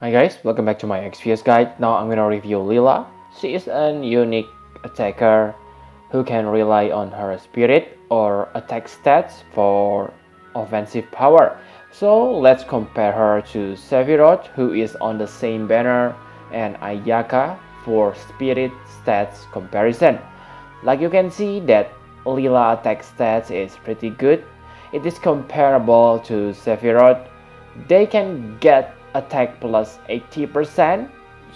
Hi guys, welcome back to my XPS guide. Now I'm gonna review Lila. She is an unique attacker who can rely on her spirit or attack stats for offensive power. So let's compare her to Sephiroth, who is on the same banner, and Ayaka for spirit stats comparison. Like you can see that Lila attack stats is pretty good. It is comparable to Sephiroth. They can get attack plus 80%,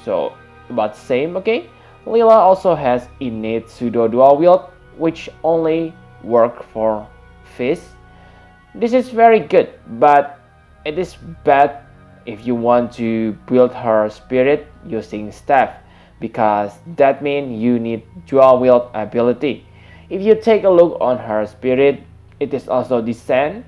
so about same. Okay, Lila also has innate pseudo dual wield, which only work for Fizz. This is very good, but it is bad if you want to build her spirit using staff, because that means you need dual wield ability. If you take a look on her spirit, it is also decent.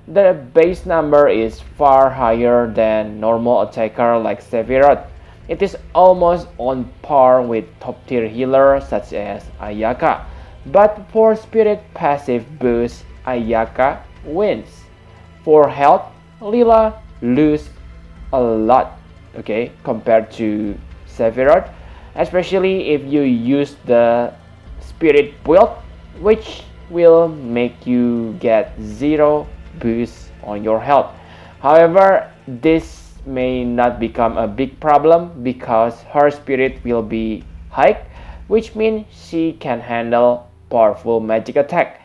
The base number is far higher than normal attacker like Sephiroth. It is almost on par with top tier healer such as Ayaka. But for spirit passive boost, Ayaka wins. For health, Lila lose a lot, okay, compared to Sephiroth, especially if you use the spirit build, which will make you get zero boost on your health. However, this may not become a big problem because her spirit will be high, which means she can handle powerful magic attack.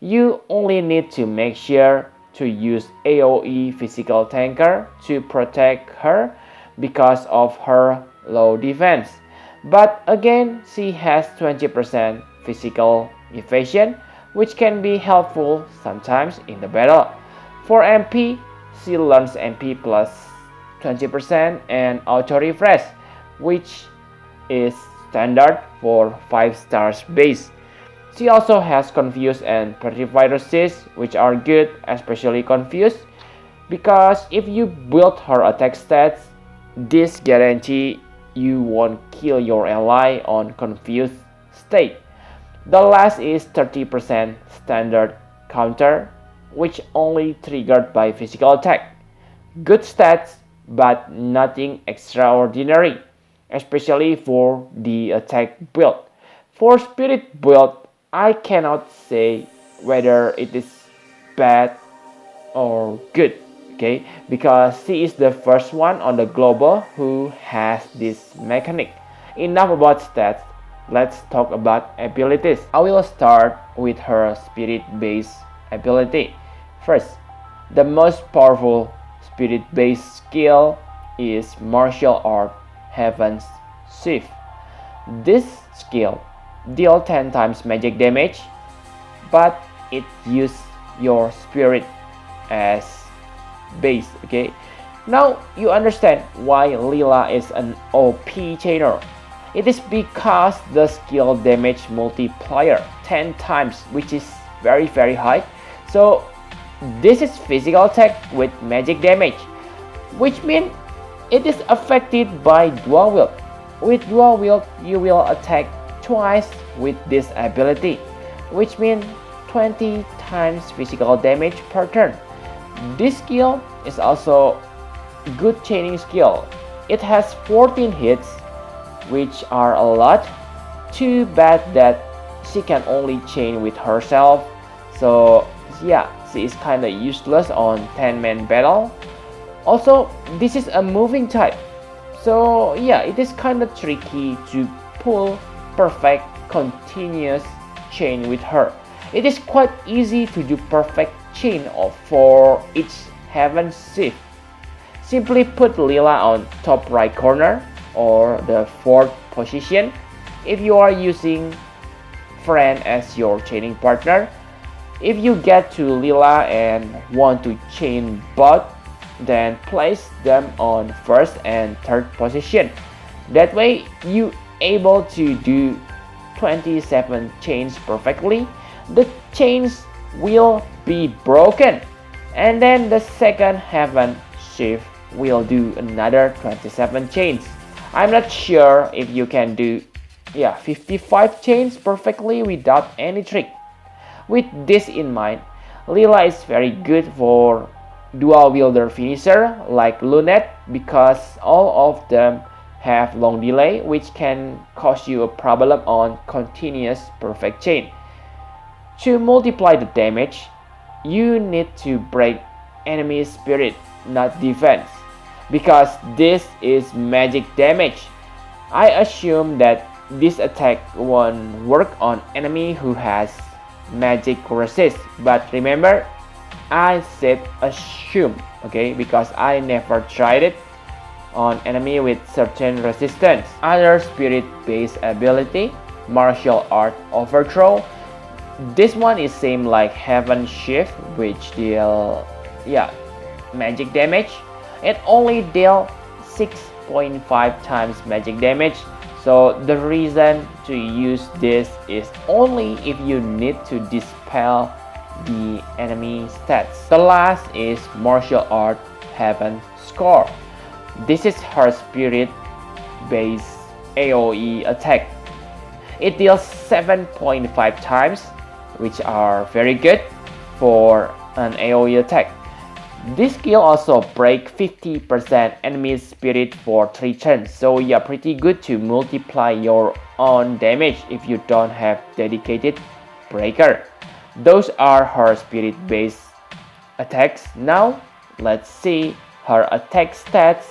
You only need to make sure to use AoE physical tanker to protect her because of her low defense. But again, she has 20% physical evasion, which can be helpful sometimes in the battle. For MP, she learns MP plus 20% and auto refresh, which is standard for 5 stars base. She also has Confuse and Purify Resist, which are good, especially Confuse, because if you build her attack stats, this guarantee you won't kill your ally on confused state. The last is 30% standard counter, which only triggered by physical attack. Good stats, but nothing extraordinary, especially for the attack build. For spirit build, I cannot say whether it is bad or good, okay, because she is the first one on the global who has this mechanic. Enough about stats, let's talk about abilities. I will start with her spirit based ability. First, the most powerful spirit based skill is martial art Heaven's Shift. This skill deals 10 times magic damage, but it uses your spirit as base. Okay, now you understand why Lila is an OP chainer. It is because the skill damage multiplier 10 times, which is very high. So this is physical attack with magic damage, which means it is affected by dual wield. With dual wield, you will attack twice with this ability, which means 20 times physical damage per turn. This skill is also good chaining skill. It has 14 hits, which are a lot. Too bad that she can only chain with herself. So yeah, she is kinda useless on 10-man battle. Also, this is a moving type. So yeah, it is kinda tricky to pull perfect continuous chain with her. It is quite easy to do perfect chain for each Heaven's Shift. Simply put Lila on top right corner or the fourth position. If you are using friend as your chaining partner, if you get to Lila and want to chain both, then place them on first and third position. That way you able to do 27 chains perfectly. The chains will be broken, and then the second Heaven Shift will do another 27 chains. I'm not sure if you can do 55 chains perfectly without any trick. With this in mind, Lila is very good for dual wielder finisher like Lunette, because all of them have long delay, which can cause you a problem on continuous perfect chain. To multiply the damage, you need to break enemy spirit, not defense, because this is magic damage. I assume that this attack won't work on enemy who has magic resist, but remember, I said assume, okay, because I never tried it on enemy with certain resistance. Other spirit based ability, martial art overthrow. This one is same like Heaven Shift, which deal magic damage. It only deal 6.5 times magic damage. So the reason to use this is only if you need to dispel the enemy stats. The last is martial art Heaven Score. This is her spirit based AoE attack. It deals 7.5 times, which are very good for an AoE attack. This skill also break 50% enemy spirit for 3 turns, so yeah, pretty good to multiply your own damage if you don't have dedicated breaker. Those are her spirit based attacks. Now let's see her attack stats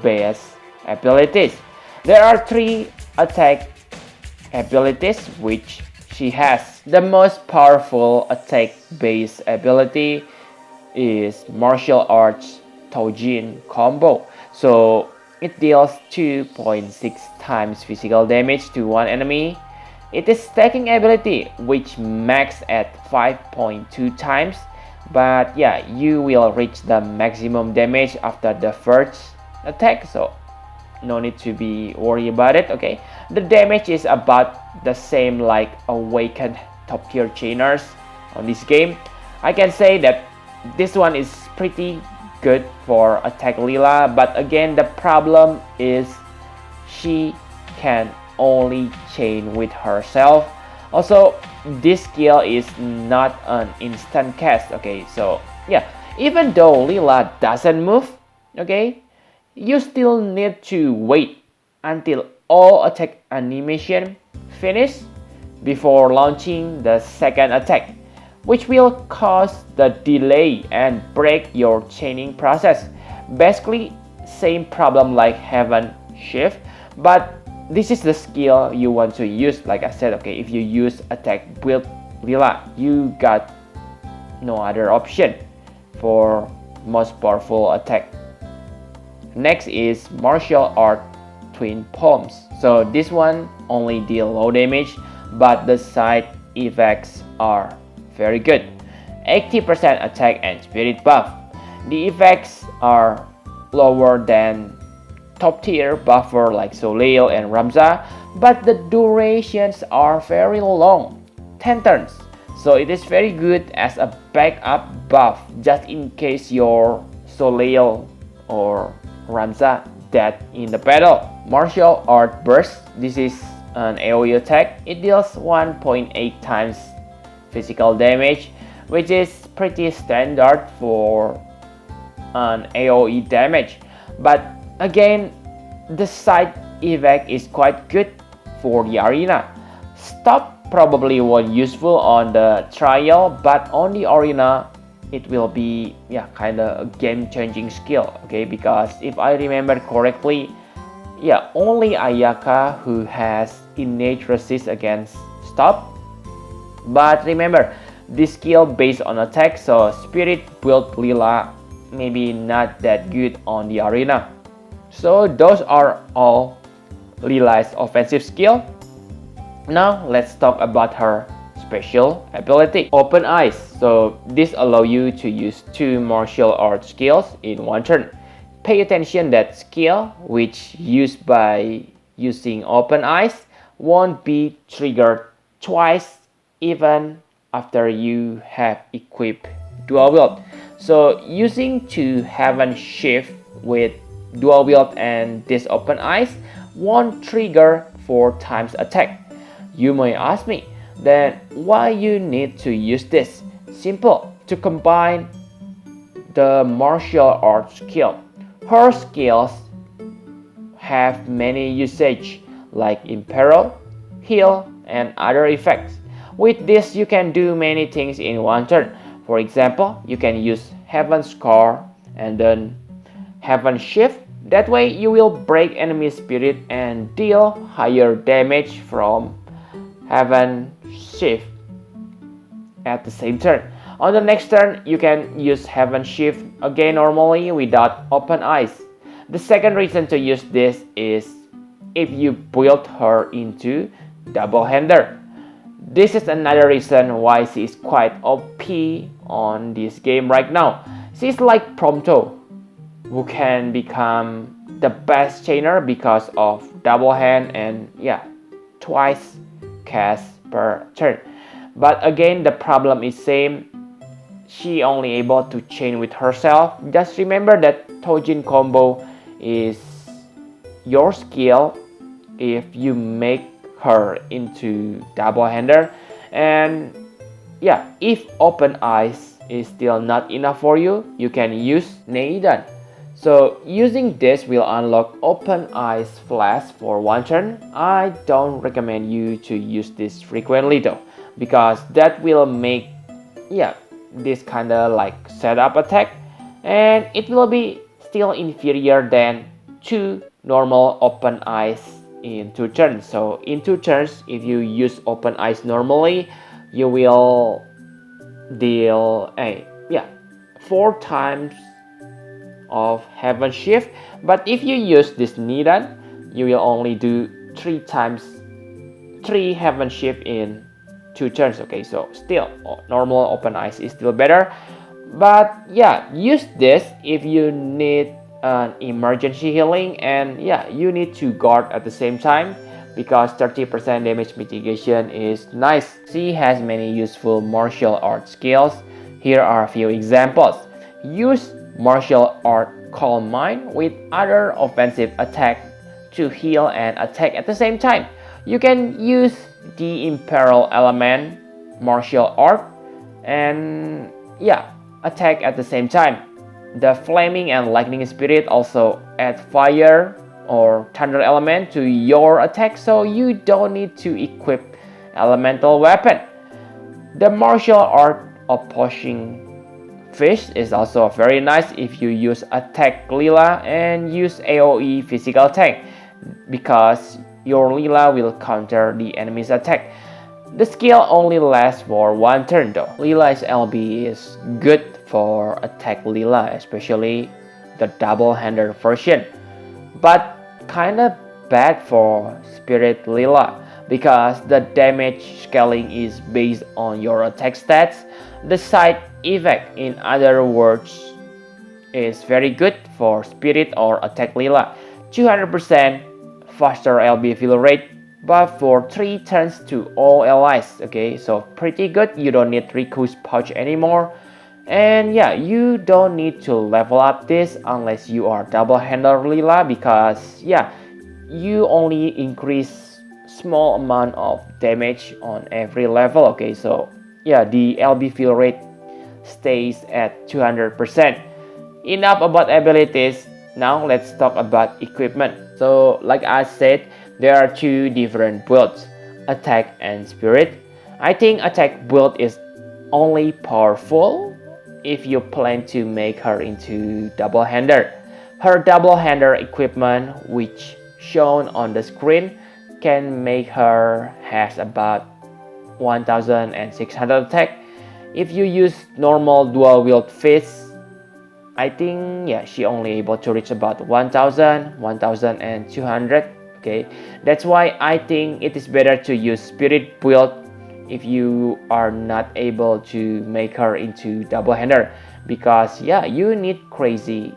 based abilities. There are 3 attack abilities which she has. The most powerful attack based ability is martial arts Tojin combo. So it deals 2.6 times physical damage to one enemy. It is stacking ability which max at 5.2 times, but yeah, you will reach the maximum damage after the first attack, so no need to be worried about it. Okay, the damage is about the same like awakened top tier chainers on this game. I can say that this one is pretty good for attack Lila, but again the problem is she can only chain with herself. Also, this skill is not an instant cast. Okay, so yeah, even though Lila doesn't move, okay, you still need to wait until all attack animation finish before launching the second attack, which will cause the delay and break your chaining process. Basically, same problem like Heaven Shift, but this is the skill you want to use. Like I said, okay, if you use attack build Lila, you got no other option for most powerful attack. Next is martial art twin palms. So this one only deal low damage, but the side effects are very good. 80% attack and spirit buff. The effects are lower than top tier buffer like Soleil and Ramza, but the durations are very long, 10 turns. So it is very good as a backup buff just in case your Soleil or Ramza dead in the battle. Martial art burst. This is an AoE attack. It deals 1.8 times physical damage, which is pretty standard for an AoE damage, but again the side effect is quite good for the arena. Stop probably was useful on the trial, but on the arena it will be kinda a game-changing skill, okay, because if I remember correctly, only Ayaka who has innate resist against stop. But remember, this skill based on attack, so spirit build Lila maybe not that good on the arena. So those are all Lila's offensive skill. Now let's talk about her special ability, Open Eyes. So this allows you to use 2 martial art skills in one turn. Pay attention that skill, which used by using Open Eyes, won't be triggered twice even after you have equipped dual wield. So using to Heaven Shift with dual wield and this Open Eyes won't trigger 4 times attack. You may ask me, then why you need to use this? Simple, to combine the martial arts skill. Her skills have many usage like imperil, heal, and other effects. With this, you can do many things in one turn. For example, you can use Heaven Scar and then Heaven Shift. That way, you will break enemy spirit and deal higher damage from Heaven Shift at the same turn. On the next turn, you can use Heaven Shift again normally without open eyes. The second reason to use this is if you build her into double hander. This is another reason why she is quite OP on this game right now. She's like Prompto, who can become the best chainer because of double hand and twice cast per turn. But again, the problem is same. She only able to chain with herself. Just remember that Tojin combo is your skill if you make her into double hander, and if open eyes is still not enough for you, you can use Neidan. So using this will unlock open eyes flash for one turn. I don't recommend you to use this frequently though, because that will make this kinda like setup attack, and it will be still inferior than two normal open eyes in 2 turns. So in 2 turns, if you use open eyes normally, you will deal 4 times of Heaven Shift. But if you use this Nidan, you will only do 3 Heaven Shift in 2 turns. Okay, so still normal open eyes is still better. But use this if you need an emergency healing, and you need to guard at the same time, because 30% damage mitigation is nice. She has many useful martial art skills. Here are a few examples. Use martial art Calm Mind with other offensive attack to heal and attack at the same time. You can use the Imperil element martial art and attack at the same time. The Flaming and Lightning Spirit also add fire or thunder element to your attack, so you don't need to equip elemental weapon. The martial art of pushing fish is also very nice if you use attack Lila and use AoE physical attack, because your Lila will counter the enemy's attack. The skill only lasts for one turn though. Lila's LB is good for attack Lila, especially the double-hander version, but kinda bad for Spirit Lila because the damage scaling is based on your attack stats. The side effect, in other words, is very good for Spirit or attack Lila. 200% faster LB fill rate, but for 3 turns to all allies. Okay, so pretty good. You don't need Riku's pouch anymore. And you don't need to level up this unless you are double-hander Lila, because you only increase small amount of damage on every level. Okay, so the LB fill rate stays at 200%. Enough about abilities. Now let's talk about equipment. So like I said, there are 2 different builds, attack and spirit. I think attack build is only powerful if you plan to make her into double-hander. Her double-hander equipment, which shown on the screen, can make her has about 1600 attack. If you use normal dual wield fist, I think she only able to reach about 1200. Okay, that's why I think it is better to use spirit build if you are not able to make her into double-hander, because you need crazy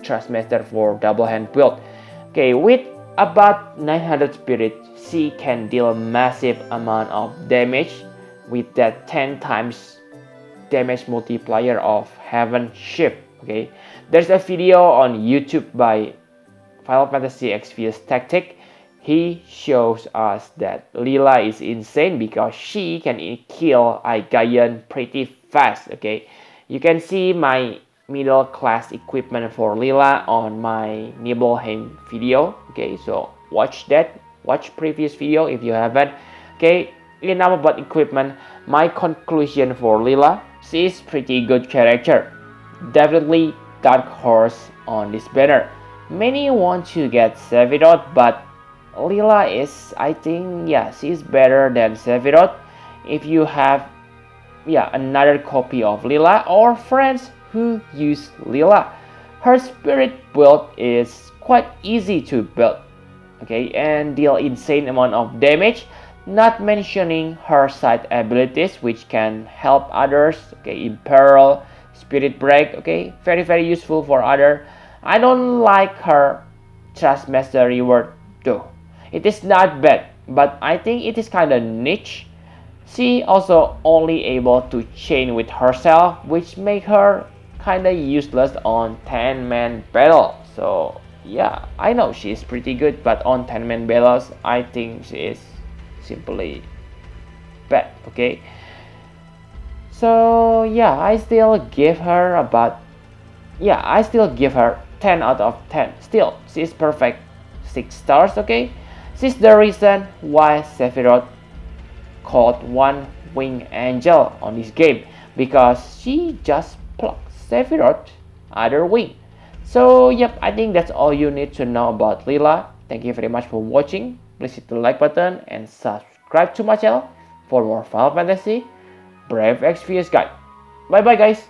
Trustmaster for double-hand build. Okay, with about 900 spirit, she can deal massive amount of damage with that 10 times damage multiplier of Heaven Shift. Okay, there's a video on YouTube by Final Fantasy XV's Tactic. He shows us that Lila is insane because she can kill Aigayan pretty fast. Okay, you can see my middle class equipment for Lila on my Nibelheim video. Okay, so watch that. Watch previous video if you haven't. Okay, enough about equipment. My conclusion for Lila, she is pretty good character. Definitely dark horse on this banner. Many want to get Sephiroth, but Lila is, I think, yeah, she's better than Sephiroth. If you have, yeah, another copy of Lila or friends who use Lila, her spirit build is quite easy to build, okay, and deal insane amount of damage. Not mentioning her side abilities, which can help others, okay, imperil, spirit break, okay, very useful for other. I don't like her Trustmaster reward though. It is not bad, but I think it is kinda niche. She also only able to chain with herself, which make her kinda useless on 10-man battle. So yeah, I know she is pretty good, but on 10-man battles, I think she is simply bad. Okay, so yeah, I still give her about, yeah, I still give her 10 out of 10. Still, she's perfect 6 stars. Okay, she's the reason why Sephiroth called one winged angel on this game, because she just plucked Sephiroth other wing. So yep, I think that's all you need to know about Lila. Thank you very much for watching. Please hit the like button and subscribe to my channel for more Final Fantasy Brave Exvius guide. Bye bye guys.